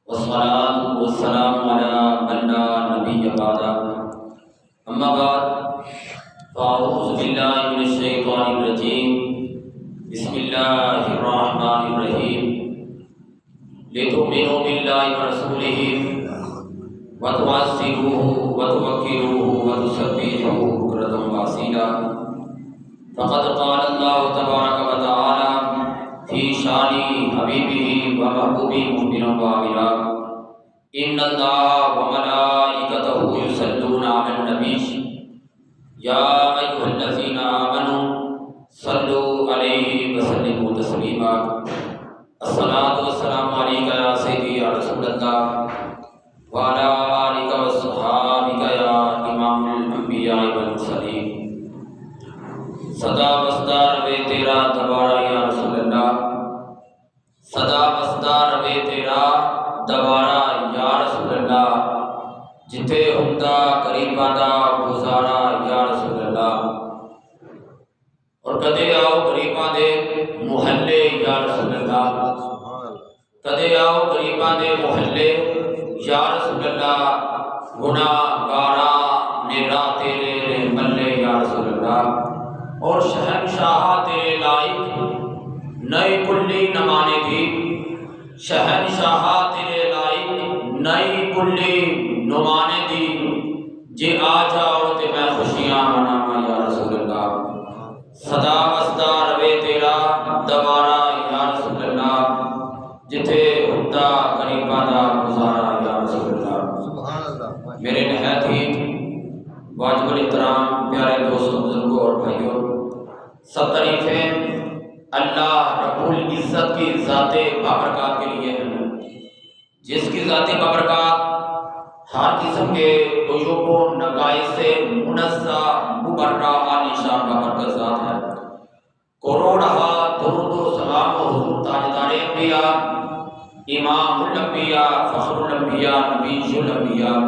والصلاة والسلام على من لا نبي بعده أما بعد فأعوذ بالله من الشيطان الرجيم بسم الله الرحمن الرحيم لتؤمنوا بالله ورسوله وتعزروه وتوقروه وتسبحوه بكرة وأصيلا فقد قال الله تبارك وتعالى في شان حبيبه ومحبوبه مؤمنا وعاملا إن الله وملائكته يصلون على النبي يا أيها الذين آمنوا صلوا عليه وسلموا تسليما الصلاة والسلام عليك يا سيدي يا رسول الله وعلى آلك وصحابك يا إمام الأنبياء والمرسلين صدا بسدا ربے تیرا دوبارہ یا رسول اللہ صدا بسدا ربے تیرا دوبارہ یا رسول اللہ جتے ہمدا قریباں دا گزارا یا رسول اللہ اور کدے آؤ غریباں دے محلے یا رسول اللہ کدے آؤ غریباں دے محلے یا رسول اللہ گناہ گارا میرا تیرے ملے یا رسول اللہ اور شہنشاہ تیرے لائق نئی کلی نمانے دی شہنشاہ تیرے لائق نئی کلی نمانے دی جے آ جاؤ تے میں خوشیاں مناواں یا رسول اللہ صدا وسدا روے تیرا دوبارہ یا رسول اللہ جتھے ہدا قریباں دا گزارا یا رسول اللہ میرے نہایت ہی واجب الاحترام پیارے دوستوں بزرگوں اور بھائیوں سب تعریفیں اللہ رب العزت کی ذات بابرکات کے لیے ہیں جس کی ذات بابرکات ہر قسم کے عیوب و نقائص سے منزہ مبرہ عالیشان بابرکت ذات ہے کروڑہا درود و سلام و حضور تاجدار انبیاء امام الانبیاء فخر الانبیاء نبی الانبیاء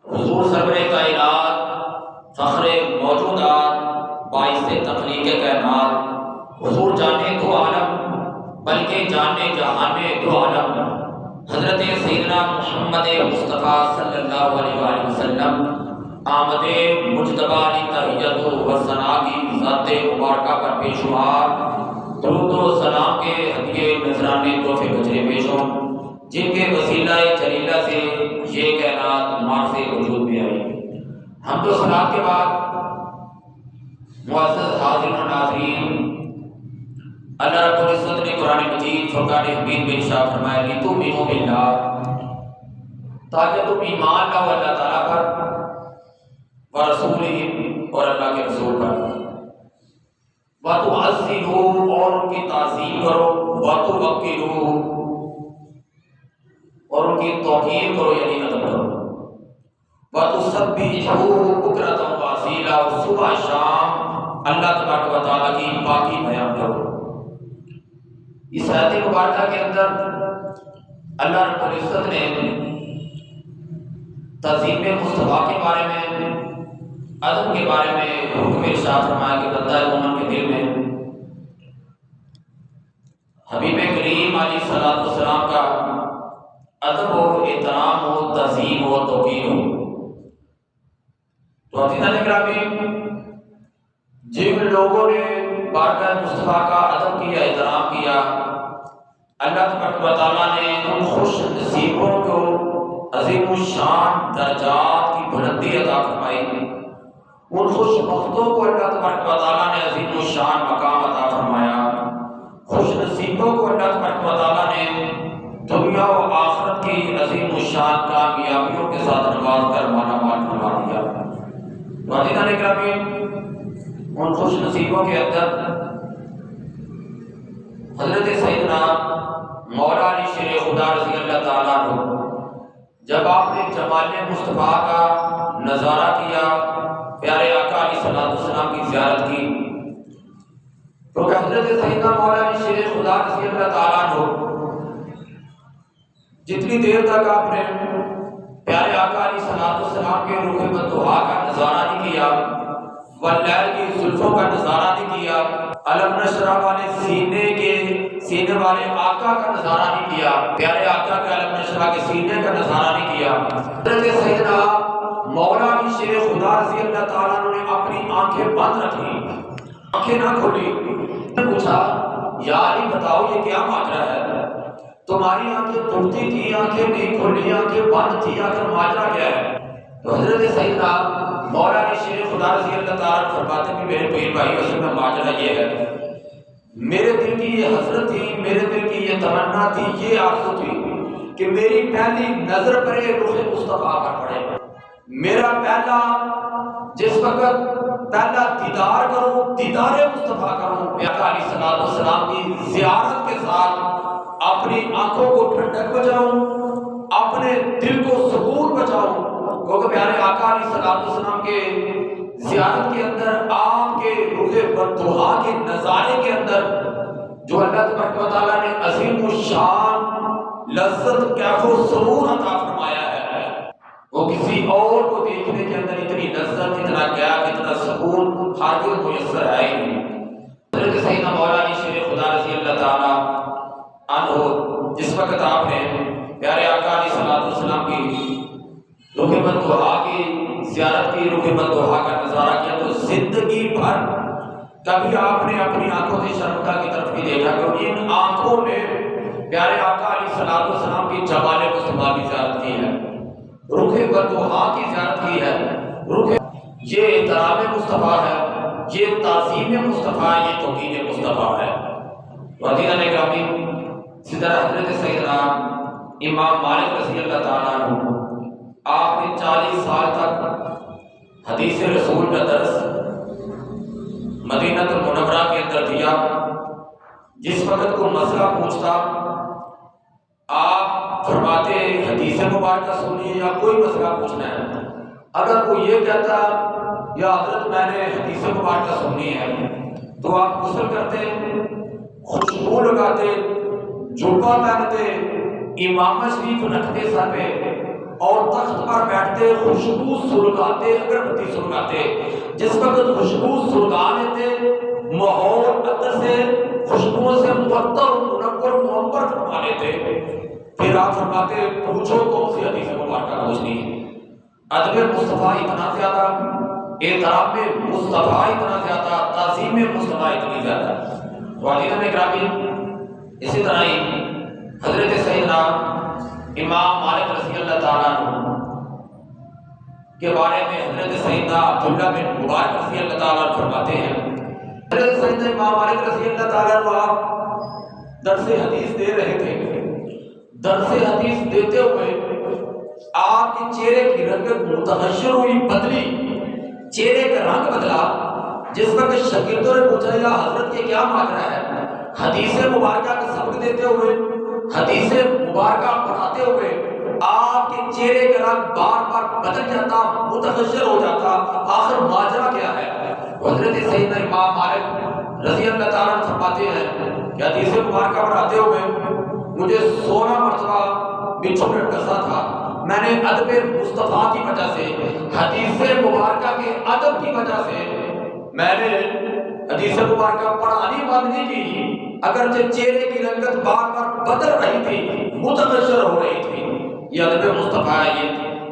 حضور سرور کائنات فخر موجودات باعث تخلیق کائنات حضور جانے دو عالم بلکہ جانے جہانے دو عالم حضرت سیدنا محمد مصطفیٰ صلی اللہ علیہ وآلہ وسلم آمد مجتبی علی تحیت و ثنا کی ذات مبارکہ پر پیشوار درود و سلام کے ہدیے نذرانے تحفے گجرے پیش ہوں جن کے وسیلہ جلیلہ سے یہ کائنات معرض وجود میں آئی حمد و صلات کے بعد معزز حاضرین و ناظرین اللہ رب العزت نے قرآن مجید فرقان حمید میں ارشاد فرمایا لِتُؤْمِنُوا بِاللَّهِ تاکہ تم ایمان لاؤ اللہ تعالیٰ پر ورسولہ اور اللہ کے رسول پر وَتُعَزِّرُوا اور ان کی تعظیم کرو وَتُوَقِّرُوا اور ان کی توقیر کرو یعنی ادب کرو وَتُسَبِّحُوهُ بُكْرَةً وَأَصِيلًا اور صبح شام اللہ تبارک و تعالیٰ کی پاکی بیان کرو اس آیت مبارکہ کے اندر اللہ رب العزت نے تعظیم مصطفیٰ کے بارے میں ادب کے بارے میں حکم ارشاد فرمایا کہ بندہ مومن کے دل میں حبیب کریم علیہ الصلوۃ والسلام کا ادب ہو احترام ہو تعظیم ہو توقیر ہو تو عزیزان گرامی جن لوگوں نے بارگاہ مصطفیٰ کا ادب کیا احترام کیا اللہ تبارک و تعالیٰ نے ان خوش نصیبوں کو عظیم الشان درجات کی بلندی عطا فرمائی ان خوش بختوں کو اللہ تبارک و تعالیٰ نے عظیم الشان مقام عطا فرمایا خوش نصیبوں کو اللہ تبارک و تعالیٰ نے دنیا و آخرت کی عظیم الشان کامیابیوں کے ساتھ نواز کر مالا مال فرما دیا عزیزان گرامی ان خوش نصیبوں کے اندر حضرت سیدنا مولا علی شیر خدا رضی اللہ تعالیٰ عنہ جب آپ نے جمال مصطفیٰ کا نظارہ کیا پیارے آقا علیہ السلام کی زیارت کی تو کہ حضرت سیدنا مولا علی شیر خدا رضی اللہ تعالیٰ عنہ جتنی دیر تک آپ نے پیارے آقا علیہ السلام کے روح مدعا کا نظارہ نہیں کیا واللیل کی زلفوں کا نظارہ نہیں کیا، علم نشرح والے سینے والے آقا کا نظارہ نہیں کیا، پیارے آقا کے علم نشرح کے سینے کا نظارہ نہیں کیا۔ حضرت سیدنا مولا علی شیر خدا رضی اللہ تعالیٰ عنہ نے اپنی آنکھیں بند رکھی، آنکھیں نہ کھولی۔ پوچھا یا علی بتاؤ یہ کیا ماجرا ہے، تمہاری آنکھیں کھلتی تھی، آنکھیں نہیں کھلی، آنکھیں بند تھی، آخر ماجرا کیا ہے؟ تو حضرت سیدنا مولا علی شیر خدا رضی اللہ تعالیٰ عنہ فرماتے ہیں میرے پیر بھائی اصل میں ماجرا یہ ہے، میرے دل کی یہ حسرت تھی، میرے دل کی یہ تمنا تھی، یہ آرزو تھی کہ میری پہلی نظر پر رخ مصطفیٰ پر پڑے، میرا پہلا جس وقت پہلا دیدار کروں، دیدار مصطفیٰ کروں، آقا علیہ الصلوۃ والسلام کی زیارت کے ساتھ اپنی آنکھوں کو ٹھنڈک بچاؤں، اپنے دل کو سکون بچاؤں، کیونکہ پیارے آقا علیہ الصلوۃ والسلام کے زیارت کے اندر آپ کے رخ بدوحا کے نظارے کے اندر جو اللہ تبارک و تعالیٰ نے عظیم الشان لذت کیف و سرور عطا فرمایا ہے، وہ کسی اور کو دیکھنے کے اندر اتنی لذت، اتنا کیف، اتنا سکون ہرگز میسر ہے ہی نہیں۔ حضرت سیدنا مولا علی شیر خدا رضی اللہ تعالیٰ عنہ جس وقت آپ نے پیارے آقا علیہ الصلوۃ والسلام کی رخ بدوحا کی زیارت کی، رخ بدوحا کا نظارہ کیا، تو زندگی بھر کبھی آپ نے اپنی آنکھوں سے شرمگاہ کی طرف بھی دیکھا کہ ان آنکھوں نے پیارے آقا علیہ الصلوۃ والسلام کی جمال مصطفیٰ کی زیارت کی ہے، رخ بدوحا کی زیارت کی ہے، یہ احترام مصطفیٰ ہے، یہ تعظیم مصطفیٰ، یہ توقیر مصطفیٰ ہے۔ وعزیزان گرامی، اسی طرح حضرت سیدنا امام مالک رضی اللہ تعالیٰ عنہ آپ نے 40 سال تک حدیث رسول کا درس مدینہ المنورہ کے اندر دیا۔ جس وقت کو مسئلہ پوچھتا آپ فرماتے حدیث مبارکہ سنیے یا کوئی مسئلہ پوچھنا ہے، اگر کوئی یہ کہتا یا حضرت میں نے حدیث مبارکہ سننی ہے تو آپ غسل کرتے، خوشبو لگاتے، جبہ پہنتے، امامہ شریف رکھتے سر پہ اور تخت پر بیٹھتے، خوشبو سلگاتے، اگربتی سلگاتے۔ جس وقت خوشبو سلگا لیتے ماحول عطر سے، خوشبو سے معطر منور معمر فرما لیتے، پھر آپ فرماتے پوچھو کون سی حدیث مبارکہ پوچھنی ہے۔ ادب مصطفیٰ اتنا زیادہ، احترام مصطفیٰ اتنا زیادہ، تعظیم مصطفیٰ اتنی زیادہ۔ وعزیزان گرامی، اسی طرح ہی حضرت سیدنا امام مالک رضی اللہ تعالیٰ عنہ کے بارے میں حضرت سیدنا عبداللہ بن مبارک رضی اللہ تعالیٰ عنہ فرماتے ہیں، حضرت سیدنا امام مالک رضی اللہ تعالیٰ عنہ آپ درس حدیث دے رہے تھے، درس حدیث دیتے ہوئے آپ کے چہرے کی رنگت متغیر ہوئی، بدلی، چہرے کا رنگ بدلا۔ جس وقت شاگردوں نے پوچھا یا حضرت یہ کیا ماجرا ہے، حدیث مبارکہ کا سبق دیتے ہوئے، حدیث مبارکہ پڑھاتے ہوئے آپ کے چہرے کا رنگ بار بار بدل جاتا، متغیر ہو جاتا، آخر ماجرا کیا ہے؟ حضرت سیدنا امام مالک رضی اللہ تعالیٰ عنہ فرماتے ہیں کہ حدیث مبارکہ پڑھاتے ہوئے مجھے 16 مرتبہ بچھو میں ڈسا تھا، میں نے ادب مصطفیٰ کی وجہ سے، حدیث مبارکہ کے ادب کی وجہ سے میں نے حدیث مبارکہ پڑھانی بند نہیں کی، اگرچہ چہرے کی رنگت بار بار بدل رہی تھی، متغیر ہو رہی تھی۔ یہ ادب مصطفیٰ ہے،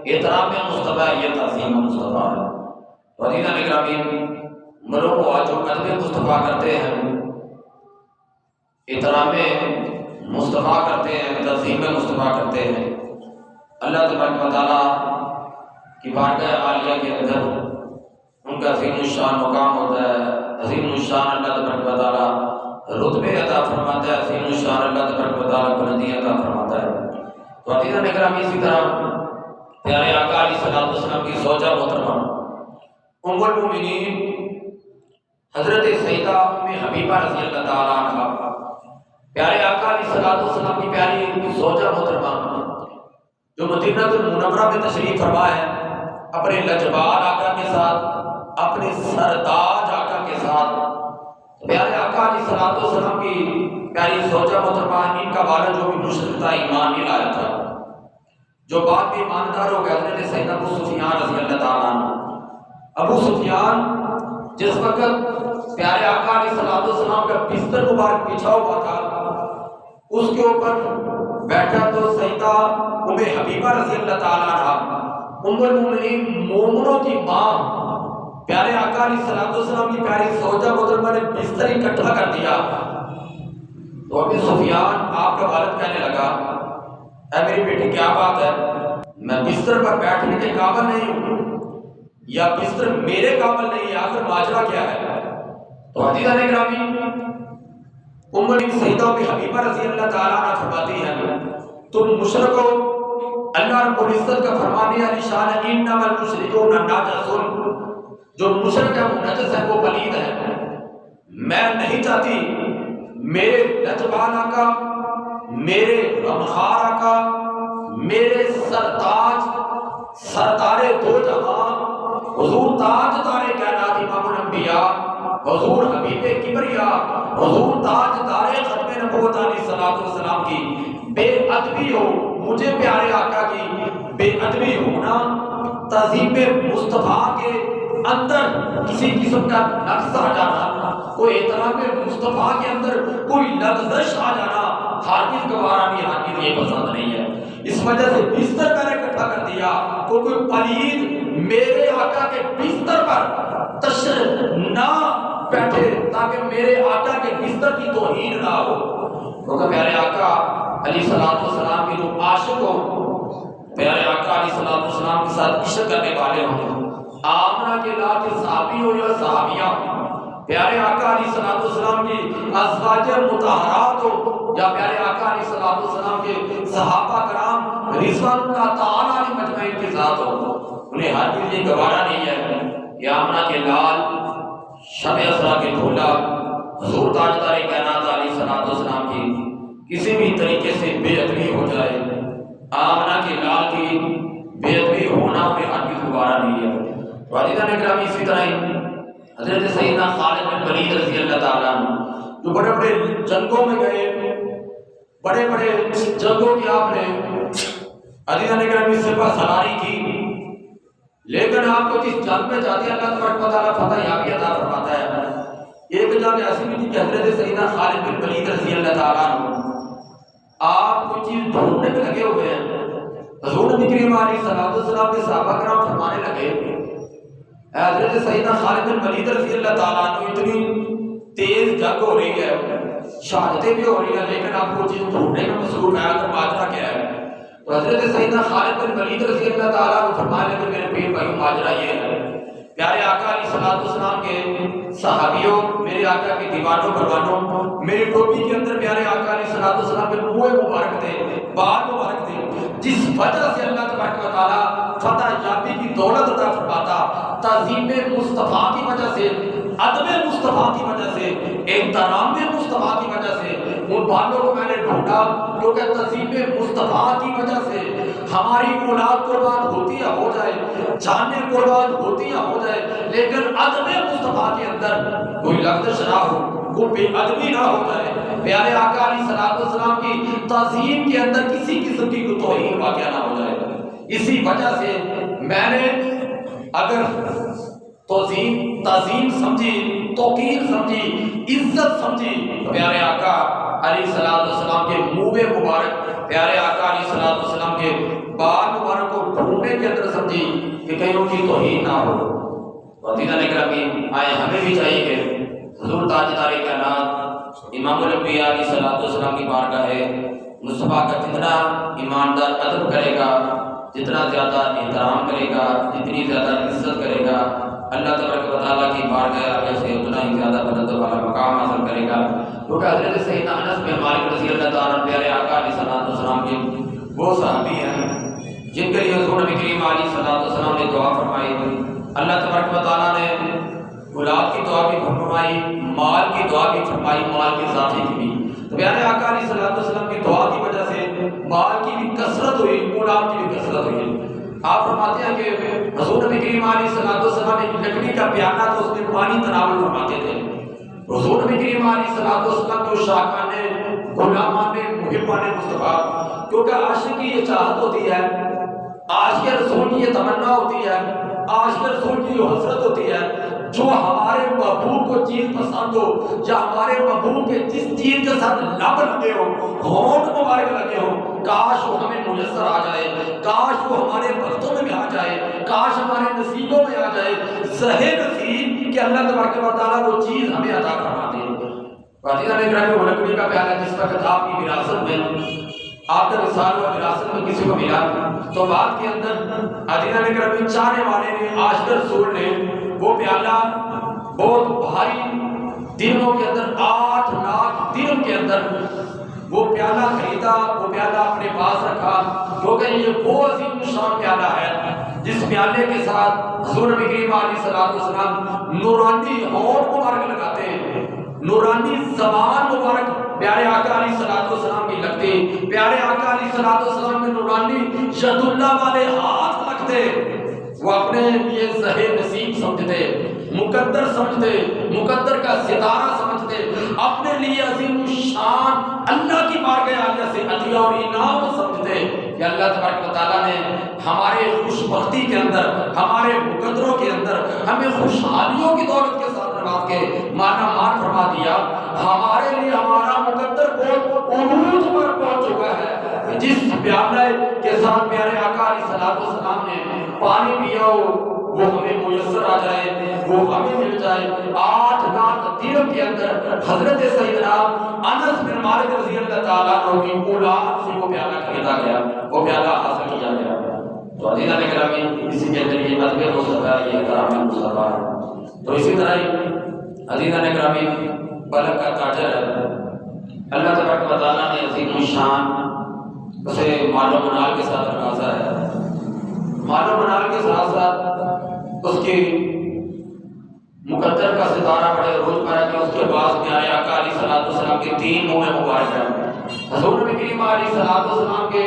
یہ احترام مصطفیٰ ہے، یہ تعظیم مصطفیٰ ہے۔ وعزیزان گرامی، مروں کو آج جو ادب مصطفیٰ کرتے ہیں، احترام مصطفیٰ کرتے ہیں، تعظیم مصطفیٰ کرتے ہیں، اللہ تبارک و تعالیٰ کی بارگاہ عالیہ کے اندر ان کا عظیم الشان مقام ہوتا ہے، عظیم الشان اللہ تبارک و تعالیٰ رتبے عطا فرماتا ہے، عظیم الشان اللہ تبارک و تعالیٰ بلندی عطا فرماتا ہے۔ تو عزیزان گرامی، اسی طرح پیارے آقا علیہ الصلوۃ والسلام کی زوجہ محترمہ ام المؤمنین حضرت سیدہ ام حبیبہ رضی اللہ تعالیٰ عنہا، پیارے آقا علیہ الصلوۃ والسلام کی پیاری زوجہ محترمہ جو مدینہ المنورہ میں تشریف فرما ہے، اپنے لجبال آقا کے ساتھ، اپنے سرتاج آقا کے ساتھ، پیارے آقا علیہ الصلوۃ والسلام کی پیاری زوجہ محترمہ، ان کا والد جو بھی مشرک تھا، ایمان نہیں لایا تھا، جو بعد میں ایماندار ہو گیا، حضرت سیدنا ابو سفیان رضی اللہ تعالیٰ عنہ۔ ابو سفیان جس وقت پیارے آقا علیہ السلام کا بستر مبارک بچھا ہوا تھا، اس کے اوپر بیٹھا تو سیدہ ام حبیبہ رضی اللہ تعالیٰ عنہا، ام المومنین مومنوں کی ماں، پیارے آقا علیہ السلام کی پیاری زوجہ محترمہ نے بستر اکٹھا کر دیا۔ تو ابھی سفیان آپ کا والد کہنے لگا، اے میری بیٹی کیا بات ہے، میں بستر پر بیٹھنے کے قابل نہیں ہوں یا بستر میرے قابل نہیں ہے، آخر ماجرا کیا ہے؟ تو عزیزان گرامی، ام سیدہ حبیبہ رضی اللہ تعالیٰ عنہ فرماتی ہیں، تم مشرکو، اللہ رب العزت کا فرمان ہے نشان ہے، انما المشرکون نجس، جو مشرک ہے وہ نجس ہے، وہ پلید ہے۔ میں نہیں چاہتی میرے لجپال آقا، میرے غمخوار آقا، میرے سرتاج سردار دو جہان، حضور تاج تارے کائنات امام الانبیاء، حضور حبیب کبریا، حضور تاج تارے ختم نبوت علیہ السلام کی بے ادبی ہو، مجھے پیارے آقا کی بے ادبی ہونا، تہذیب مصطفیٰ کے اندر کسی قسم کا نقص آ جانا، کوئی احترام مصطفیٰ کے اندر کوئی لغزش آ جانا ہرگز گوارا نہیں، ہرگز یہ پسند نہیں ہے۔ اس وجہ سے بستر میں نے اکٹھا کر دیا، کوئی پلید میرے آقا کے بستر پر تشریف نہ بیٹھے تاکہ میرے آقا کے بستر کی توہین نہ ہو۔ کیونکہ پیارے آقا علیہ السلام کے جو عاشق ہو، پیارے آقا علیہ السلام کے ساتھ عشق کرنے والے ہوں، آمنہ کے لال کے صحابی ہو یا صحابیہ، پیارے آقا علیہ السلام کی ازواج مطہرات ہو یا پیارے آقا علیہ السلام کے صحابہ کرام رضوان اللہ تعالیٰ علیہ مجمعین کے ذات ہو، انہیں ہرگز یہ گوارا نہیں ہے کہ آمنہ کے لال، شب اسرا کے بھولا، حضور تاجدار کائنات علیہ السلام کی کسی بھی طریقے سے بے ادبی ہو جائے، آمنہ کے لال کی بے ادبی ہونا انہیں ہرگز گوارا نہیں ہے۔ عزیزان اکرام، اسی طرح حضرت سیدنا خالد بن ولید رضی اللہ تعالیٰ عنہ جو بڑے بڑے جنگوں میں گئے، بڑے بڑے جنگوں کی آپ نے عزیزان اکرام سپہ سالاری کی، لیکن آپ کو جس جنگ میں جاتے ہیں اللہ تبارک و تعالیٰ فتح یابی عطا فرماتا ہے۔ ایک جنگ ایسی بھی تھی کہ حضرت سیدنا خالد بن ولید رضی اللہ تعالیٰ عنہ آپ کوئی چیز ڈھونڈنے میں لگے ہوئے ہیں، حضور نبی کریم علیہ السلام کے صحابہ کرام فرمانے لگے، حضرت سیدنا خالد بن ولید رضی اللہ تعالیٰ عنہ اتنی تیز جنگ ہو رہی ہے، شہادتیں بھی ہو رہی ہیں، لیکن آپ کو چیز ڈھونڈنے میں مصروف ہے، اگر ماجرا کیا ہے؟ تو حضرت سیدنا خالد بن ولید رضی اللہ تعالیٰ عنہ فرمانے لگے، میرے پیر بھائی ماجرا یہ ہے، پیارے آقا علیہ السلام کے صحابیوں، میرے آقا کے دیوانوں پروانوں، میری ٹوپی کے اندر پیارے آقا علیہ السلام کے منہ مبارک تھے، بال مبارک تھے، جس وجہ سے اللہ تبارک و تعالیٰ فتح یابی کی دولت عطا فرماتا، تعظیم مصطفیٰ کی وجہ سے، ادب مصطفیٰ کی وجہ سے، احترام مصطفیٰ کی وجہ سے ان بالوں کو میں نے ڈھونڈا، کیونکہ تعظیم مصطفیٰ کی وجہ سے ہماری اولاد قربان ہوتی ہے ہو جائے، جانیں قربان ہوتی ہے ہو جائے، لیکن ادب مصطفیٰ کے اندر کوئی لغزش نہ ہو، کوئی بے ادبی نہ ہو جائے، پیارے آقا علیہ السلام کی تعظیم کے اندر کسی قسم کی کوئی توہین واقعہ نہ ہو جائے۔ اسی وجہ سے میں نے اگر تعظیم سمجھی، توقیر سمجھی، عزت سمجھی، تو پیارے آقا علیہ السلام کے منہ مبارک، پیارے آقا علیہ السلام کے بال مبارک کو ڈھونڈنے کے اندر سمجھی کہ کہیں ان کی توہین نہ ہو۔ عزیزان اکرامی، آئے ہمیں بھی چاہیے کہ حضور تاجدار کائنات امام الانبیاء علیہ السلام کی بارگاہ مصطفیٰ کا جتنا ایماندار ادب کرے گا، جتنا زیادہ احترام کرے گا، جتنی زیادہ عزت کرے گا، اللہ تبارک و تعالیٰ کی بارگاہ آگے سے اتنا ہی زیادہ بلند والا مقام حاصل کرے گا۔ کیونکہ حضرت سیدنا انس بن مالک رضی اللہ تعالیٰ پیارے آقا علیہ السلام کے وہ صحابی ہیں جن کے لیے حضور نبی کریم علیہ السلام نے دعا فرمائی، اللہ تبارک و تعالیٰ نے اولاد کی دعا بھی فرمائی، مال کی دعا بھی فرمائی، مال کی ذاتی کی بھی۔ تو پیارے آقا علیہ السلام کی دعا کی وجہ سے مال کی بھی کثرت ہوئی، اولاد کی بھی کثرت ہوئی۔ آپ فرماتے ہیں کہ حضور نبی کریم علیہ السلام ایک لکڑی کا پیالہ تھا، اس میں پانی تناول فرماتے تھے۔ حضور نبی کریم علیہ السلام کے شاکان نے، غلامان نے، محبان مصطفیٰ، کیونکہ عاشق کی یہ چاہت ہوتی ہے، عاشق رسول کی یہ تمنا ہوتی ہے، عاشق رسول کی یہ حسرت ہوتی ہے جو ہمارے محبوب کو چیز پسند ہو یا ہمارے محبوب کے جس چیز کے ساتھ لب لگے ہو، ہونٹ مبارک لگے ہو، کاش وہ ہمیں میسر آ جائے، کاش وہ ہمارے بختوں میں بھی آ جائے، کاش ہمارے نصیبوں میں آ جائے۔ زہے نصیب کہ اللہ تبارک و تعالیٰ وہ چیز ہمیں عطا فرما دے۔ فاتحہ نے گرامی وہ لکڑی کا پیالہ جس وقت آپ کی وراثت میں، آپ کا وصال ہوا، وراثت میں کسی کو ملا، تو بعد کے اندر عزیزہ نے گرامی چاہنے والے نے، عاشق رسول نے وہ پیالہ بہت بھاری دنوں کے اندر 8 لاکھ درہم کے اندر وہ پیالہ خریدا، وہ پیالہ اپنے پاس رکھا، کیونکہ یہ وہ عظیم شان پیالہ ہے جس پیالے کے ساتھ حضور نبی کریم علیہ السلام نورانی ہونٹ مبارک لگاتے ہیں، نورانی زبان مبارک پیارے آقا علیہ السلام کی لگتے، پیارے آقا علیہ السلام کے نورانی ید اللہ والے ہاتھ لگتے، وہ اپنے لیے زہے نصیب سمجھتے، مقدر سمجھتے، مقدر کا ستارہ سمجھتے، اپنے لیے عظیم شان اللہ کی بارگاہ عالیہ سے عطیہ اور انعام سمجھتے کہ اللہ تبارک و تعالیٰ نے ہمارے خوش بختی کے اندر، ہمارے مقدروں کے اندر ہمیں خوشحالیوں کی دولت کے ساتھ نواز کے مانا مان فرما دیا۔ ہمارے لیے ہمارا مقدر بہت عروج پر پہنچ چکا ہے، جس پیالے کے ساتھ پیارے آقا علیہ السلام نے پانی پیا ہو وہ ہمیں میسر آ جائے، وہ ہمیں مل جائے۔ 8 لاکھ درہم کے اندر حضرت سیدنا انس بن مالک رضی اللہ تعالیٰ عنہ کی اولاد سے وہ پیالہ خریدا گیا، وہ پیالہ حاصل کیا گیا۔ تو عزیزہ نے گرامی اسی کے اندر یہ ادب مصطفیٰ، یہ کرام مصطفیٰ۔ تو اسی طرح ہی عزیزہ نے گرامی بلک کا تاجر ہے، اللہ تبارک و تعالیٰ نے عظیم الشان اسے مال و منال کے ساتھ نوازا ہے، مال و منال کے ساتھ ساتھ اس کی مقدر کا ستارہ بڑے روز پر ہے کہ اس کے بعد پیارے آقا علیہ السلام کے 3 منہ مبارک ہیں، حضور نبی کریم علیہ السلام کے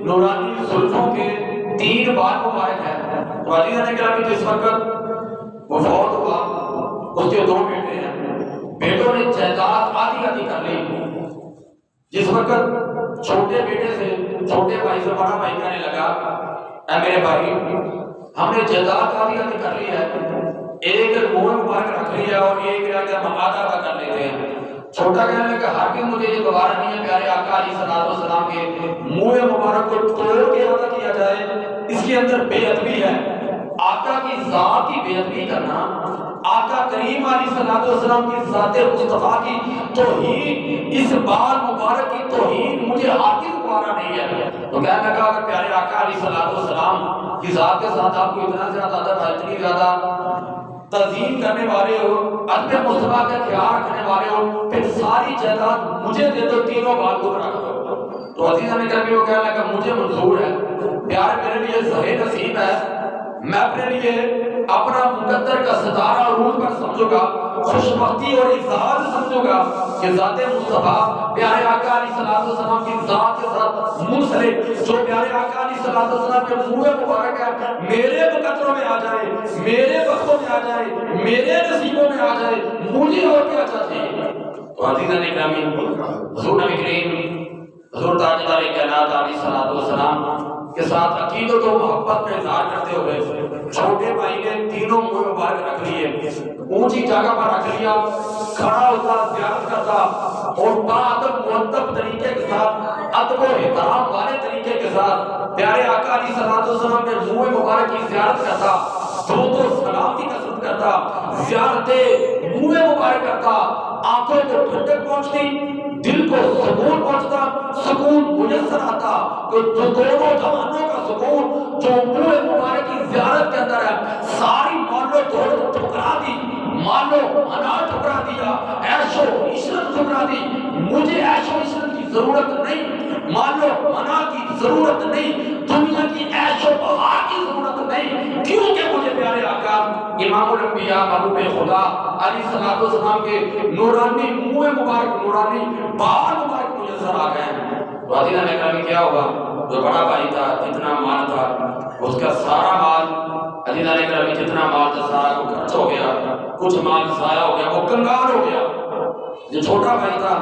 نورانی زلفوں کے 3 بال مبارک ہیں۔ تو عزیزہ نے گرامی جس وقت وہ فوت ہوا، اس کے 2 بیٹے ہیں، بیٹوں نے جائیداد آدھی آدھی کر لی۔ جس وقت چھوٹے بیٹے سے چھوٹے بھائی سے بڑا بھائی کہنے لگا، اے میرے بھائی ہم نے جائیداد آدھی آدھی کر لی ہے، ایک منہ مبارک رکھ لی ہے اور ایک رہ گیا ہم آدھا آدھا کر لیتے ہیں۔ چھوٹا کہنے لگا ہرگز مجھے یہ دوبارہ نہیں ہے پیارے آقا علیہ السلام کے منہ مبارک کو توڑ کے آدھا کیا جائے، اس کے اندر بے ادبی ہے۔ آقا کی ذات کی بے ادبی کرنا، آقا کریم علیہ السلام کی ذات مصطفیٰ کی توہین، اس بال مبارک کی توہین مجھے ہرگز دوبارہ نہیں ہے۔ تو کہنے لگا اگر پیارے آقا علیہ السلام کی ذات کے ساتھ آپ کو اتنا زیادہ ادب ہے، اتنی زیادہ تعظیم کرنے والے ہو، ادب مصطفیٰ کا خیال رکھنے والے ہو، پھر ساری جائیداد مجھے دے دو، تینوں بال کو رکھ دو۔ تو عزیزہ نے کہا وہ کہنے لگا مجھے منظور ہے، پیار میرے لیے زہے نصیب ہے، میں اپنے لیے اپنا مقدر کا ستارہ عروج پر سمجھوں گا، خوش بختی اور اعزاز سمجھوں گا کہ ذات مصطفیٰ پیارے آقا علیہ السلام کی ذات کے ساتھ منسلک جو پیارے آقا علیہ السلام کے منہ مبارک ہے میرے مقدروں میں آ جائے، میرے وقتوں میں آ جائے، میرے نصیبوں میں آ جائے، مجھے اور کیا چاہیے۔ تو عزیزہ نے گرامی حضور نبی کریم حضور تاجدار کائنات علیہ السلام کے ساتھ عقیدت و محبت کا اظہار کرتے ہوئے چھوٹے بھائی نے تینوں منہ مبارک رکھ لیے، اونچی جگہ پر رکھ لیا، کھڑا ہوتا زیارت کرتا اور باادب مؤدب طریقے کے ساتھ، ادب و احترام والے طریقے کے ساتھ پیارے آقا علیہ السلام کے منہ مبارک کی زیارت کرتا، درود و سلام کی کثرت کرتا، زیارت منہ مبارک کرتا، آنکھوں کو ٹھنڈک پہنچتی، دل کو سکون پہنچتا، سکون میسر آتا، کہ جو دونوں جہانوں کا سکون جو منہ مبارک کی زیارت کے اندر ہے، ساری مالو دولت ٹھکرا دی، مالو منا ٹھکرا دیا، عیش و عشرت ٹھکرا دی، مجھے عیش و عشرت کی ضرورت نہیں، مالو منا کی ضرورت نہیں، دنیا کی عیش و بہار کی ضرورت نہیں، کیونکہ مجھے پیارے آقا امام الانبیاء محبوب خدا علیہ السلام کے نورانی منہ مبارک، نورانی بال مبارک میسر آ گئے ہیں۔ تو عزیزہ نے کہا کیا ہوگا، جو بڑا بھائی تھا اتنا مال تھا، اس کا سارا مال عزیزہ نے کہا جتنا مال تھا سارا کو خرچ ہو گیا، کچھ مال ضائع ہو گیا، وہ کنگال ہو گیا۔ جو چھوٹا بھائی تھا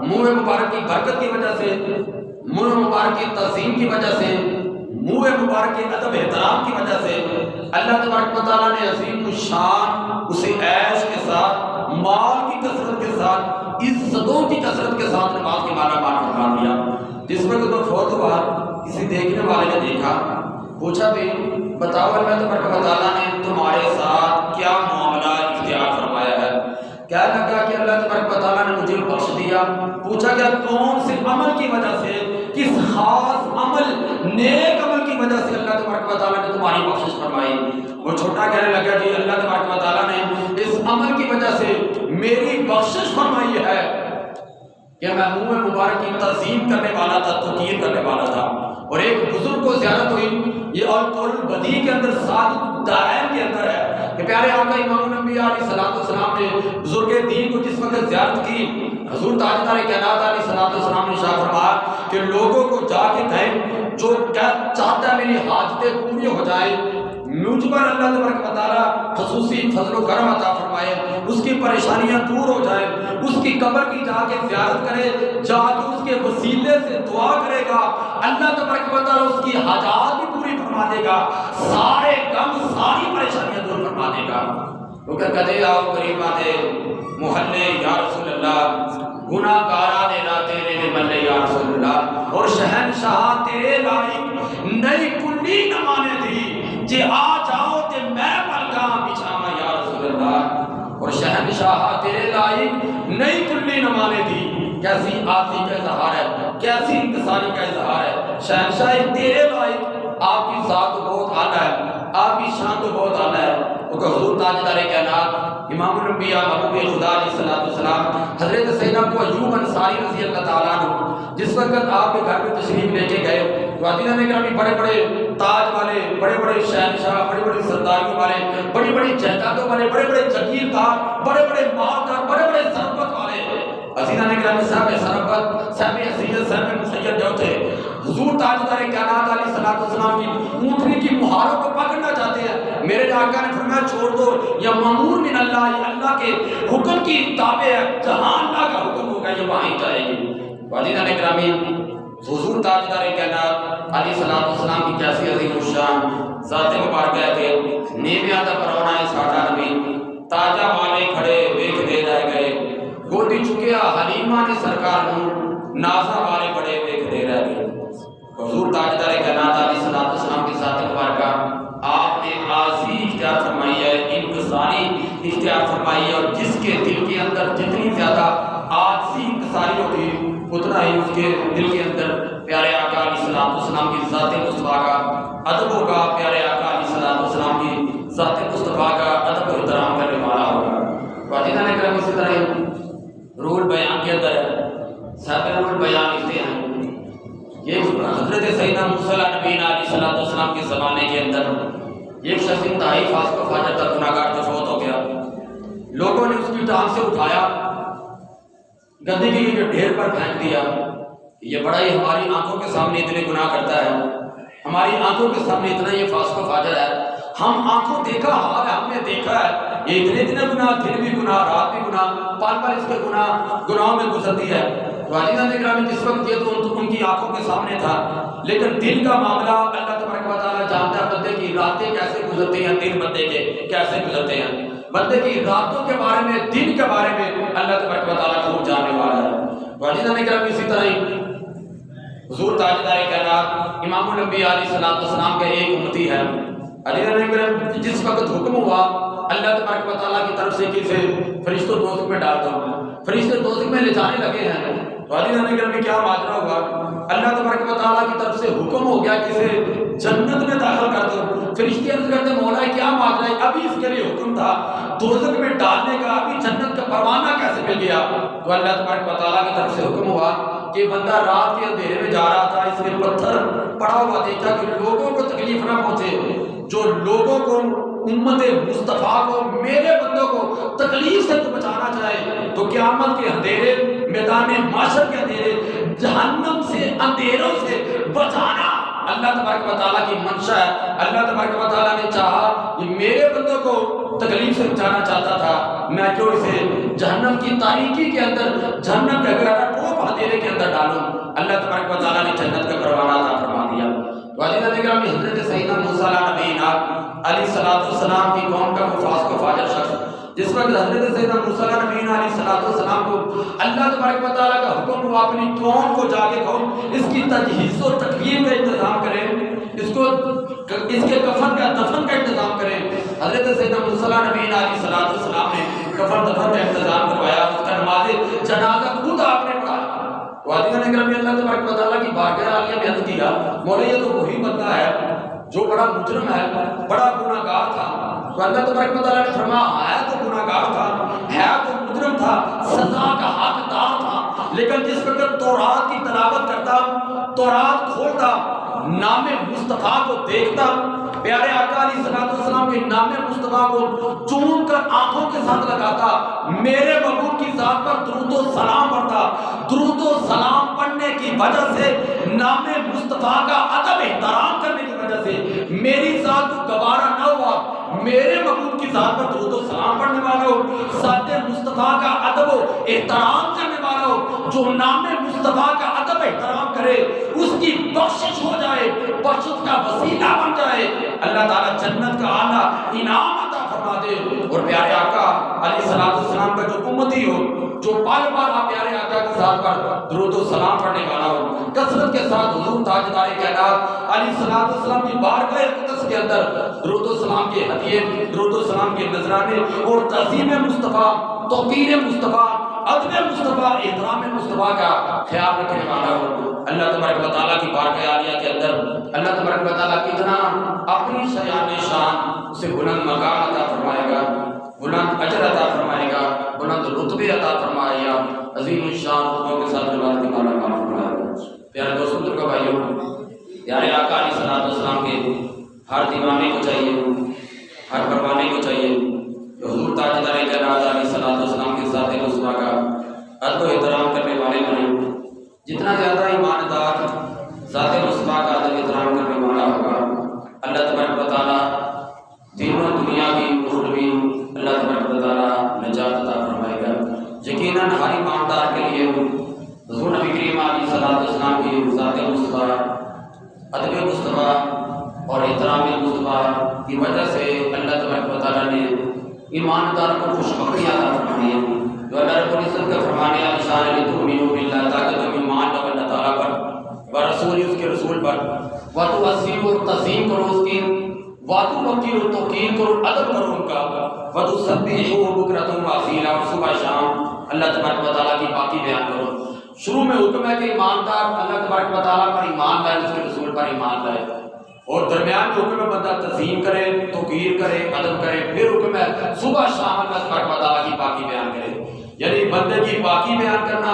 منہ مبارک کی برکت کی وجہ سے، منہ مبارک کی تعظیم کی وجہ سے منہ مبارک کے ادب احترام کی وجہ سے اللہ تبارک و تعالیٰ نے عظیم الشان اسے عیش کے ساتھ، مال کی کثرت کے ساتھ، عزتوں کی کثرت کے ساتھ نماز کے مالا مال فرما دیا۔ جس وقت وہ فوت ہوا کسی دیکھنے والے نے دیکھا، پوچھا بھی بتاؤ اللہ تبارک و تعالیٰ نے تمہارے ساتھ کیا معاملہ اختیار فرمایا ہے؟ کیا لگا کہ اللہ تبارک و تعالیٰ نے مجھے بخش دیا۔ پوچھا کیا کون سے عمل کی وجہ سے، کس خاص عمل، نیک عمل کی وجہ سے اللہ تبارک و تعالیٰ نے تمہاری بخشش فرمائی؟ وہ چھوٹا کہنے لگا جی اللہ تبارک و تعالیٰ نے اس عمل کی وجہ سے میری بخشش فرمائی ہے کہ میں منہ مبارک کی تعظیم کرنے والا تھا، توقیر کرنے والا تھا، اور ایک بزرگ کو زیارت ہوئی، یہ القول البدیع کے اندر سعادت الدارین کے اندر ہے کہ پیارے آقا امام الانبیاء علیہ الصلوۃ والسلام نے بزرگ دین کو جس وقت زیارت کی، حضور تاجدار کائنات علیہ الصلوۃ والسلام نے ارشاد فرمایا کہ لوگوں کو جا کے کہیں جو چاہتا ہے میری حاجتیں پوری ہو جائیں، مجھ پر اللہ تبارک و تعالیٰ خصوصی فضل و کرم عطا فرمائے، اس کی پریشانیاں دور ہو جائیں، اس کی قبر کی جا کے زیارت کرے، جا کے اس کے وسیلے سے دعا کرے گا، اللہ تبارک و تعالیٰ اس کی حاجات بھی پوری فرما دے گا، سارے غم ساری پریشانیاں دور فرما دے گا۔ کیونکہ کدے آؤ غریباں دے محلے یا رسول اللہ، گناہ گارا دے نا تیرے نے ملے یا رسول اللہ، اور شہنشاہ تیرے لائق نئی کلی نہ مانے دی، جے آ جاؤ تے میں پلکا بچھاواں یا رسول اللہ، اور شہنشاہ تیرے لائق نئی کلی نہ مانے دی۔ کیسی آسی کا اظہار ہے، کیسی انکساری کا اظہار ہے، شہنشاہ تیرے لائق، آپ کی ذات تو بہت اعلیٰ ہے، آپ کی شان تو بہت اعلیٰ ہے۔ کیونکہ حضور تاجدار کائنات امام الانبیاء محبوب خدا علیہ الصلوۃ والسلام حضرت سیدنا ابو ایوب انصاری رضی اللہ تعالیٰ عنہ جس وقت آپ کے گھر میں تشریف لے کے گئے تو عزیزان اکرامی بڑے بڑے تاج والے، بڑے بڑے شہنشاہ، بڑی بڑی سرداریوں والے، بڑی بڑی جائیدادوں والے، بڑے بڑے جگیردار، بڑے بڑے مالدار، بڑے بڑے ثروت والے عزیزان اکرامی صاحب ثروت، صاحب عزیز، صاحب مسید جو تھے، حضور تاجدار کائنات علیہ الصلوۃ والسلام کی اونٹنی کی مہاروں کو پکڑنا چاہتے ہیں۔ میرے آقا نے فرمایا چھوڑ دو، یا مامور من اللہ، یہ اللہ کے حکم کی تابع ہے، جہاں اللہ کا حکم ہوگا یہ وہاں ہی جائے گی۔ عزیزان اکرامی حضور تاجدار کائنات علیہ الصلوۃ والسلام کی کیسی عظیم الشان ذات مبارکہ ہے کہ نیویاں دا پروانہ ہے ساڈا نبی، تاجا والے کھڑے ویکھ دے رہ گئے، گوڈی چکیا حلیمہ نے سرکار نوں، نازا والے بڑے ویکھ دے رہ گئے۔ حضور تاجدار کائنات علیہ الصلوۃ والسلام کی ذات مبارکہ آپ نے عاجزی اختیار فرمائی ہے، انکساری اختیار فرمائی ہے، اور جس کے دل کے اندر جتنی زیادہ عاجزی انکساری ہوتی اتنا ہی اس کے دل کے اندر پیارے آقا علیہ الصلوۃ والسلام کی ذات مصطفیٰ کا ادب ہوگا، پیارے آقا علیہ الصلوۃ والسلام کی ذات مصطفیٰ کا ادب و احترام کرنے والا ہوگا۔ عزیزان اکرام اسی طرح رول بیان کے اندر صاحب رول بیان لکھتے ہیں، یہ حضرت سیدنا موسیٰ نبی علیہ الصلوۃ والسلام کے زمانے کے اندر ایک شخص انتہائی فاسق و فاجر تھا، گناہگار جو فوت ہو گیا، لوگوں نے اس کی ٹانگ سے اٹھایا، گندگی کے ڈھیر پر پھینک دیا۔ یہ بڑا ہی ہماری آنکھوں کے سامنے اتنے گناہ کرتا ہے، ہماری آنکھوں کے سامنے اتنا یہ فاسق و فاجر ہے، ہم آنکھوں دیکھا حال ہے، ہم نے دیکھا ہے یہ اتنے گناہ، دن بھی گناہ، رات بھی گناہ، پال پال اس کے گناہوں میں گزرتی ہے۔ تو عزیزان اکرامی جس وقت یہ تو ان کی آنکھوں کے سامنے تھا، لیکن دل کا معاملہ اللہ تبارک و تعالیٰ جانتا ہے بندے کی راتیں کیسے گزرتی ہیں، دن بندے کے کیسے گزرتے ہیں، بندے کی راتوں کے بارے میں، دن کے بارے میں اللہ تبارک و تعالیٰ خوب جاننے والا ہے۔ تو عزیزان اکرامی اسی طرح ہی حضور تاجدار کائنات امام الانبیاء علیہ الصلوۃ والسلام کا ایک امتی ہے۔ عزیزان اکرامی جس وقت حکم ہوا اللہ تبارک و تعالیٰ کی طرف سے کہ اسے فرشتوں دوزخ میں ڈال دو، فرشتے دوزخ میں لے جانے لگے ہیں، تو عزیزان اکرامی کیا ماجرا ہوا؟ اللہ تبارک و تعالیٰ کی طرف سے حکم ہو گیا کہ اسے جنت میں داخل کر دو۔ فرشتے عرض کرتے مولا کیا ماجرا ہے، ابھی اس کے لیے حکم تھا دوزخ میں ڈالنے کا، ابھی جنت کا پروانہ کیسے مل گیا؟ تو اللہ تبارک و تعالیٰ کی طرف سے حکم ہوا کہ بندہ رات کے اندھیرے میں جا رہا تھا، اس نے پتھر پڑا ہوا دیکھا کہ لوگوں کو تکلیف نہ پہنچے، جو لوگوں کو، امت مصطفیٰ کو، میرے بندوں کو تکلیف سے تو بچانا چاہے تو قیامت کے اندھیرے، میدان معاشر کے اندھیرے، جہنم سے اندھیروں سے بچانا اللہ تبارک و تعالیٰ کی منشا ہے۔ اللہ تبارک و تعالیٰ نے چاہا کہ میرے بندوں کو تکلیف سے بچانا چاہتا تھا، میں کیوں اسے جہنم کی تاریکی کے اندر، جہنم کے ٹوپ اندھیرے کے اندر ڈالوں؟ اللہ تبارک و تعالیٰ نے جنت کا پروانہ عطا فرما دیا۔ تو عزیزان گرامی حضرت سیدنا موسیٰ علیہ السلام کی قوم کا کوئی فاسق و فاجر شخص جس وقت حضرت سیدنا موسیٰ علیہ السلام کو اللہ تبارک و تعالیٰ کا حکم ہوا اپنی قوم کو جا کے کہو اس کی تجہیز و تکفین کا انتظام کریں، اس کے کفن کا دفن کا انتظام کریں۔ حضرت سیدنا موسیٰ علیہ السلام نے کفن دفن کا انتظام کروایا، اس کا نماز جنازہ خود آپ نے پڑھایا۔ وادیان اکرامی اللہ تبارک و تعالیٰ کی بارگاہ عالیہ میں عرض کیا، مولا یہ تو وہی بندہ ہے جو بڑا مجرم ہے، بڑا گناہ گار تھا۔ تو اللہ تبارک و تعالیٰ نے فرمایا ہے تو گناہ گار تھا، ہے تو مجرم تھا، سزا کا حقدار تھا، لیکن جس وقت تورات کی تلاوت کرتا، تورات کھولتا، نام مصطفیٰ کو دیکھتا، پیارے آقا علیہ السلام کے نام مصطفیٰ کو چوم کر آنکھوں کے ساتھ لگاتا، میرے محبوب کی ذات پر درود و سلام پڑھتا، درود و سلام پڑھنے کی وجہ سے، نام مصطفیٰ کا ادب احترام کرنے کی وجہ سے میری ذات کو گوارا نہ ہوا میرے محبوب کی ذات پر درود و سلام پڑھنے والا ہو، ذات مصطفیٰ کا ادب و احترام کرنے والا ہو، جو نام مصطفیٰ کا ادب احترام کرے اس کی بخشش ہو جائے، بخشش کا وسیلہ بن جائے، اللہ تعالیٰ جنت کا اعلیٰ انعام عطا فرما دے۔ اور پیارے آقا علیہ السلام کا جو امتی ہو، جو پل پل پیارے آقا کی ذات پر درود و سلام پڑھنے والا ہو، کثرت کے ساتھ حضور تاجدار کائنات علیہ السلام کی بارگاہ اقدس کے اندر درود و سلام کے ہدیے، درود و سلام کے نذرانے اور تعظیم مصطفیٰ، توقیر مصطفیٰ، ادب مصطفیٰ، احترام مصطفیٰ کا خیال رکھنے والا ہو۔ اللہ تبارک و تعالیٰ کی بارگاہ عالیہ کے اندر اللہ تبارک و تعالیٰ کتنا اپنی شان اسے بلند مقام عطا فرمائے گا، بلند اجر عطا فرمائے گا، بلند رتبے عطا فرمائے گا، عظیم الشان خطبوں کے ساتھ جلال کی مالا کام فرمائے گا۔ پیارے دوستوں بزرگوں بھائیوں، پیارے آقا علیہ السلام کے ہر دیوانے کو چاہیے، ہر پروانے کو چاہیے کہ حضور تاجدار کائنات علیہ السلام کے ذات رسوا کا ادب و احترام کرنے والے بنے۔ جتنا زیادہ ایماندار ذات رسوا کا ادب احترام کرنے والا ہوگا، اللہ تبارک و تعالیٰ دین و دنیا کی اخروی اللہ تبارک و تعالیٰ نجات عطا فرمائے گا۔ یقیناً ہر ایماندار کے لیے حضور نبی کریم علیہ السلام کی ذات مصطفیٰ، ادب مصطفیٰ اور احترام مصطفیٰ کی وجہ سے اللہ تبارک و تعالیٰ نے ایماندار کو خوشبختی عطا فرمائی ہے۔ جو اللہ رب العزت کا فرمانے والی شان ہے، تؤمنوا باللہ، تاکہ تم ایمان لاؤ اللہ تعالیٰ پر و رسول، اس کے رسول پر، وتعظیموا اور تعظیم کرو اس کی، وتوقروا اور توقیر کرو، ادب کرو ان کا، وتسبحوہ بکرۃ وأصیلا، اور صبح شام اللہ تبارک و تعالیٰ کی پاکی بیان کرو۔ شروع میں حکم ہے کہ ایماندار اللہ تبارک و تعالیٰ پر ایمان لائے، اس کے رسول پر ایمان لائے، اور درمیان میں حکم ہے بندہ تعظیم کرے، توقیر کرے، ادب کرے، پھر حکم ہے صبح شام اللہ تبارک و تعالیٰ کی پاکی بیان کرے۔ یعنی بندے کی پاکی بیان کرنا،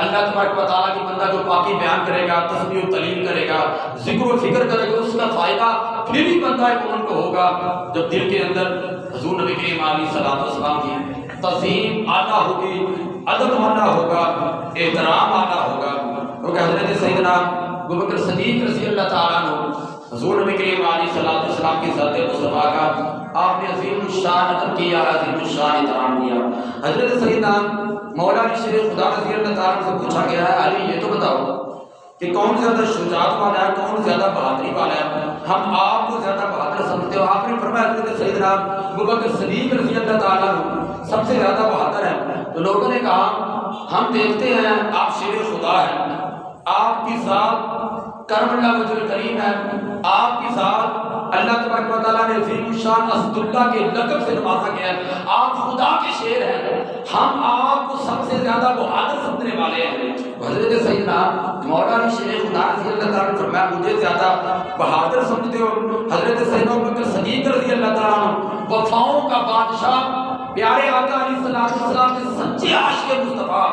اللہ تبارک و تعالیٰ کی بندہ جو پاکی بیان کرے گا، تسبیح و تحلیل کرے گا، ذکر و فکر کرے گا، اس کا فائدہ پھر بھی بندہ مومن کو ہوگا جب دل کے اندر حضور نبی کریم علیہ السلام کی تعظیم اعلیٰ ہوگی، ادب اعلیٰ ہوگا، احترام اعلیٰ ہوگا۔ کیونکہ حضرت سیدنا ابوبکر صدیق رضی اللہ تعالیٰ عنہ حضور نبی کریم علیہ السلام کی ذات مصطفیٰ کا آپ نے عظیم الشان ادب کیا، عظیم الشان احترام کیا۔ حضرت سیدنا مولا علی شیر خدا رضی اللہ تعالیٰ سے پوچھا گیا ہے، علی یہ تو بتاؤ کہ کون زیادہ شجاعت والا ہے، کون زیادہ بہادری والا ہے، ہم آپ کو زیادہ بہادر سمجھتے ہو؟ آپ نے فرمایا حضرت سیدنا ابوبکر صدیق رضی اللہ تعالیٰ سب سے زیادہ بہادر ہے۔ تو لوگوں نے کہا ہم دیکھتے ہیں آپ شیر خدا ہیں، آپ کی ذات کرم اللہ وجہ کریم ہے، آپ کی ذات اللہ تبارک و تعالیٰ نے عظیم الشان اسد اللہ کے لقب سے نوازا گیا ہے، آپ خدا کے شیر ہیں، ہم آپ کو سب سے زیادہ بہادر سمجھنے والے ہیں۔ حضرت سیدنا مولا علی شیر خدا رضی اللہ تعالیٰ نے فرمایا مجھے زیادہ بہادر سمجھتے ہو؟ حضرت سیدنا ابوبکر صدیق رضی اللہ تعالیٰ عنہ وفاؤں کا بادشاہ، پیارے آقا علیہ السلام کے سچے عاشق مصطفیٰ،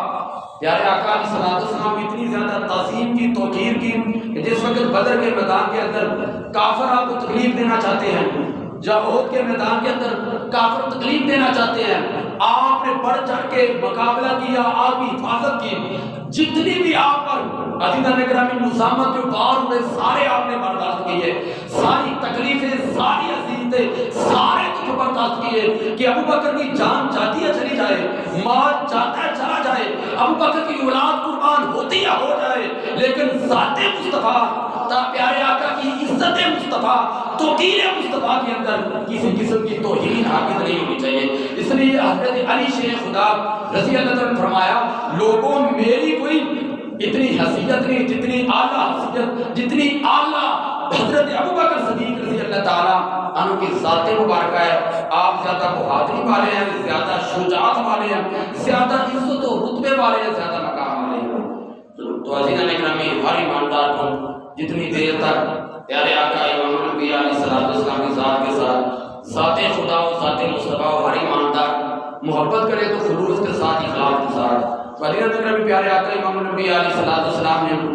پیارے آقا علیہ السلام کی اتنی زیادہ تعظیم کی، توقیر کی کہ جس وقت بدر کے میدان کے اندر کافر آپ کو تکلیف دینا چاہتے ہیں، جب احد کے میدان کے اندر کافر تکلیف دینا چاہتے ہیں، آپ نے بڑھ چڑھ کے مقابلہ کیا، آپ کی حفاظت کی، جتنی بھی آپ پر عزیزان اکرامی مزاحمت کے وار ہوئے سارے آپ نے برداشت کیے، ساری تکلیفیں، ساری اذیتیں، سارے دکھ برداشت کیے کہ ابوبکر کی جان جاتی ہے چلی جائے، مال جاتا ہے چلا جائے، ابوبکر کی اولاد قربان ہوتی ہے ہو جائے، لیکن ذات مصطفیٰ پیارے آقا کی اس عزت مصطفیٰ توقیر مصطفیٰ کے اندر کسی قسم کی توہین حاکم نہیں ہونی چاہیے۔ اس لیے حضرت علی شیخ خدا رضی اللہ عنہ نے فرمایا لوگوں میری کوئی اتنی حیثیت نہیں جتنی اعلیٰ حیثیت جتنی اعلیٰ حضرت ابوبکر صدیق رضی اللہ تعالیٰ عنہ کی ذات مبارکہ ہے۔ آپ زیادہ بہادری والے ہیں، زیادہ شجاعت والے ہیں، زیادہ عزت و رتبے والے ہیں، زیادہ مقام والے ہیں۔ تو عزیزان اکرامی ہر ایماندار کو جتنی دیر تک پیارے آقا امام الانبیاء علیہ السلام کی ذات کے ساتھ ذات خدا و ذات مصطفیٰ و ہر ایماندار محبت کرے تو خلوص کے ساتھ اخلاص کے ساتھ عزیزان اکرامی پیارے آقا امام الانبیاء علیہ السلام نے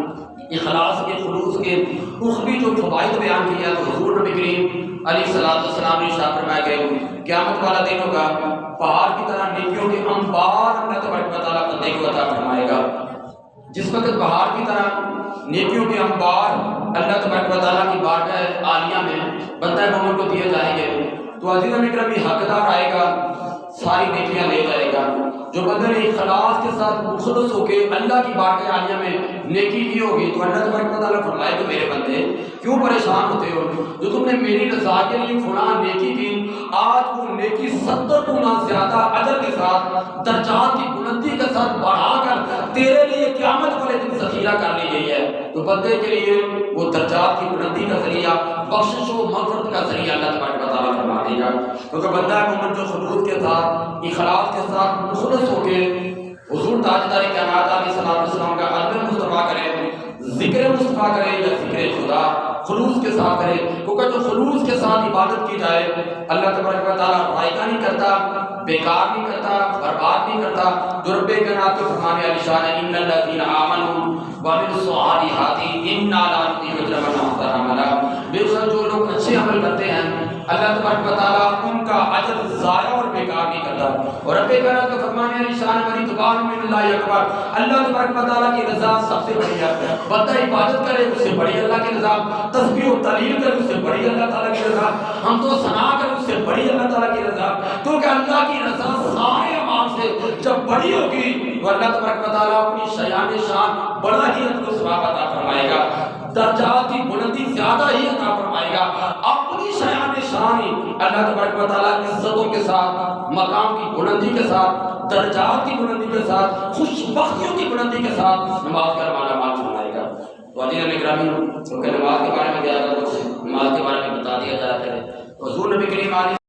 اخلاص کے خلوص کے اخروی جو فوائد بیان کیا تو حضور نبی کریم علیہ السلام نے ارشاد فرمایا کہ قیامت والا دن ہوگا پہاڑ کی طرح نیکیوں کے انبار اللہ تبارک و تعالیٰ بندے کو عطا فرمائے گا۔ جس وقت پہاڑ کی طرح نیکیوں کے انبار اللہ تبارک و تعالیٰ کی بارگاہ عالیہ میں بندہ مومن کو دیے جائیں گے تو عزیزان اکرامی حقدار آئے گا ساری نیکیاں لے جائے گا۔ جو بندے نے اخلاص کے ساتھ مخلص ہو کے اللہ کی بارگاہ عالیہ میں نیکی کی ہوگی تو اللہ تبارک و تعالیٰ فرمائے کہ میرے بندے کیوں پریشان ہوتے ہو، جو تم نے میری رضا کے لیے فلاں نیکی کی آج وہ نیکی 70 گنا زیادہ اجر کے ساتھ درجات کی بلندی کے ساتھ بڑھا کر تیرے لیے قیامت والے دن ذخیرہ کر لی گئی ہے۔ تو بندے کے لیے وہ درجات کی بلندی کا ذریعہ بخشش و مغفرت کا ذریعہ اللہ تبارک و تعالیٰ فرما دے گا۔ کیونکہ بندہ مومن جو خلوص کے ساتھ اخلاص کے ساتھ مخلص ہو کے حضور تاجدار کائنات علیہ السلام کا ادب مصطفیٰ کرے، ذکر مصطفیٰ کرے یا ذکر خدا خلوص کے ساتھ کرے، کیونکہ جو خلوص کے ساتھ عبادت کی جائے اللہ تبارک و تعالیٰ رائگاں نہیں کرتا، بیکار نہیں کرتا، برباد نہیں کرتا۔ جو رب کائنات کے فرمانے علی شان ہے ان الذین آمنوا وعملوا الصالحات انا لا نضيع اجر من احسن عملا، بے شک جو لوگ اچھے عمل کرتے ہیں اللہ تبارک و تعالیٰ ان کا اجر ضائع اور بیکار نہیں کرتا۔ اور رب کائنات کا فرمانے علی شان ہے رضوان من اللہ اکبر، اللہ تبارک و تعالیٰ کی رضا سب سے بڑی ہے۔ بندہ عبادت کرے اس سے بڑی اللہ کی رضا، تسبیح و تحلیل کرے اس سے بڑی اللہ تعالیٰ کی رضا، حمد و ثنا کرے اس سے بڑی اللہ تعالیٰ کی رضا، کیونکہ اللہ کی رضا سارے اعمال سے جب بڑی ہوگی تو اللہ تبارک و تعالیٰ اپنی شیان شان بڑا ہی اجر و ثواب عطا فرمائے گا، درجات کی بلندی زیادہ ہی عطا فرمائے گا۔ اپنی شیان شان ہی اللہ تبارک و تعالیٰ عزتوں کے ساتھ، مقام کی بلندی کے ساتھ، درجات کی بلندی کے ساتھ، خوش بختیوں کی بلندی کے ساتھ نماز کا مالا مال فرمائے گا۔ تو عزیزان اکرامی کیونکہ نماز کے بارے میں نماز کے بارے میں بتا دیا جاتا ہے حضور نبی کریم علیہ